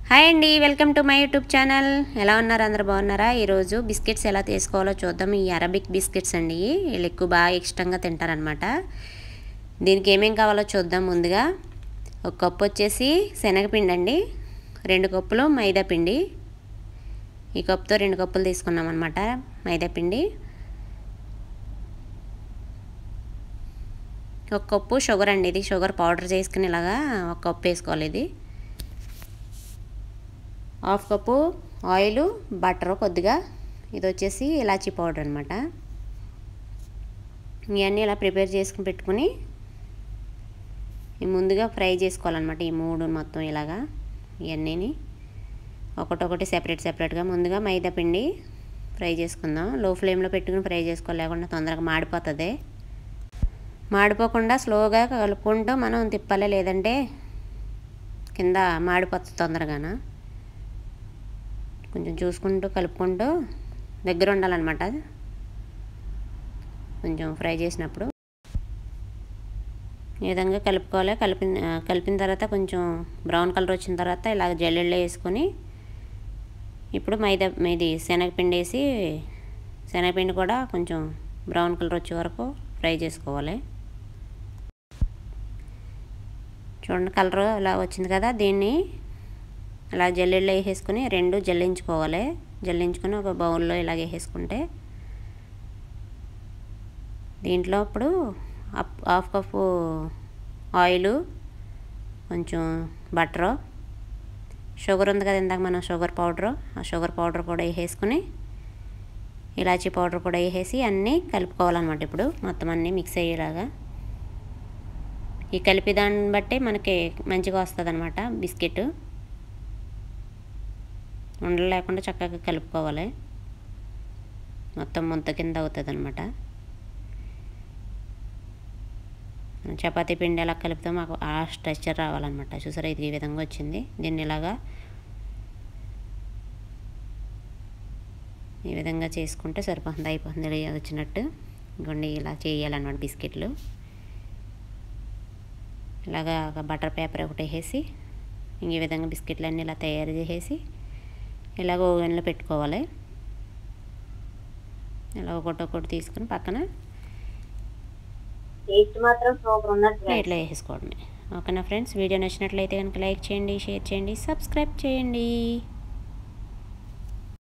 Hi అండి, welcome to my YouTube channel. ఎలా ఉన్నారు? అందరూ బాగున్నారా? ఈరోజు బిస్కెట్స్ ఎలా తీసుకోవాలో చూద్దాం. ఈ అరబిక్ బిస్కెట్స్ అండి, వీళ్ళు ఎక్కువ బాగా ఇష్టంగా తింటారనమాట. దీనికి ఏమేం కావాలో చూద్దాం. ముందుగా ఒక కప్పు వచ్చేసి శనగపిండి అండి, 2 కప్పులు మైదా పిండి. ఈ కప్పుతో 2 కప్పులు తీసుకున్నాం అనమాట మైదా పిండి. ఒక కప్పు షుగర్ అండి, ఇది షుగర్ పౌడర్ చేసుకుని ఇలాగా ఒక కప్పు వేసుకోవాలి. ఇది 1/2 కప్పు ఆయిల్, బటర్ కొద్దిగా. ఇది వచ్చేసి ఇలాచీ పౌడర్ అనమాట. ఇవన్నీ ఇలా ప్రిపేర్ చేసుకుని పెట్టుకుని ముందుగా ఫ్రై చేసుకోవాలన్నమాట. ఈ 3 మొత్తం ఇలాగా ఇవన్నీ ఒకటొకటి సెపరేట్గా ముందుగా మైదా పిండి ఫ్రై చేసుకుందాం. లో ఫ్లేమ్లో పెట్టుకుని ఫ్రై చేసుకోవాలి, లేకుండా తొందరగా మాడిపోతుంది. మాడిపోకుండా స్లోగా కలుపుకుంటూ మనం తిప్పాలి, లేదంటే కింద మాడిపోతుంది తొందరగాన. కొంచెం చూసుకుంటూ కలుపుకుంటూ దగ్గర ఉండాలన్నమాట కొంచెం ఫ్రై చేసినప్పుడు. ఈ విధంగా కలుపుకోవాలి. కలిపిన తర్వాత కొంచెం బ్రౌన్ కలర్ వచ్చిన తర్వాత ఇలాగ జల్లెడలో వేసుకొని ఇప్పుడు ఇది శనగపిండి వేసి, శనగపిండి కూడా కొంచెం బ్రౌన్ కలర్ వచ్చే వరకు ఫ్రై చేసుకోవాలి. చూడండి, కలర్ ఇలా వచ్చింది కదా, దీన్ని అలా జల్లెడలో వేసేసుకుని 2 జల్లించుకోవాలి. జల్లించుకొని ఒక బౌల్లో ఇలాగ వేసేసుకుంటే దీంట్లో ఇప్పుడు 1/2 కప్పు ఆయిల్, కొంచెం బటరు, షుగర్ ఉంది కదా ఇందాక మనం షుగర్ పౌడరు, ఆ షుగర్ పౌడర్ కూడా వేసేసుకుని ఇలాచీ పౌడర్ కూడా వేసేసి అన్నీ కలుపుకోవాలన్నమాట. ఇప్పుడు మొత్తం అన్నీ మిక్స్ అయ్యేలాగా. ఈ కలిపి దాన్ని బట్టి మనకి మంచిగా వస్తుంది అన్నమాట బిస్కెట్. ఉండలు లేకుండా చక్కగా కలుపుకోవాలి. మొత్తం ముద్ద కింద అవుతుంది అనమాట. చపాతీ పిండి ఎలా కలిపితే మాకు ఆ స్ట్రక్చర్ రావాలన్నమాట. చూసారా, ఇది ఈ విధంగా వచ్చింది. దీన్ని ఇలాగా ఈ విధంగా చేసుకుంటే సరిపోతుంది, అయిపోతుంది వచ్చినట్టు. ఇంకోండి ఇలా చేయాలన్నమాట బిస్కెట్లు. ఇలాగా ఒక బటర్ పేపర్ ఒకటి వేసి ఈ విధంగా బిస్కెట్లు అన్నీ ఇలా తయారు చేసేసి ఇలాగ ఓవెన్లో పెట్టుకోవాలి. ఇలా ఒకటి తీసుకుని పక్కన టేస్ట్ మాత్రం సూపర్ ఉన్నట్టు ప్లేట్లో వేసేసుకోవడమే. ఓకేనా ఫ్రెండ్స్, వీడియో నచ్చినట్లయితే కనుక లైక్ చేయండి, షేర్ చేయండి, సబ్స్క్రైబ్ చేయండి.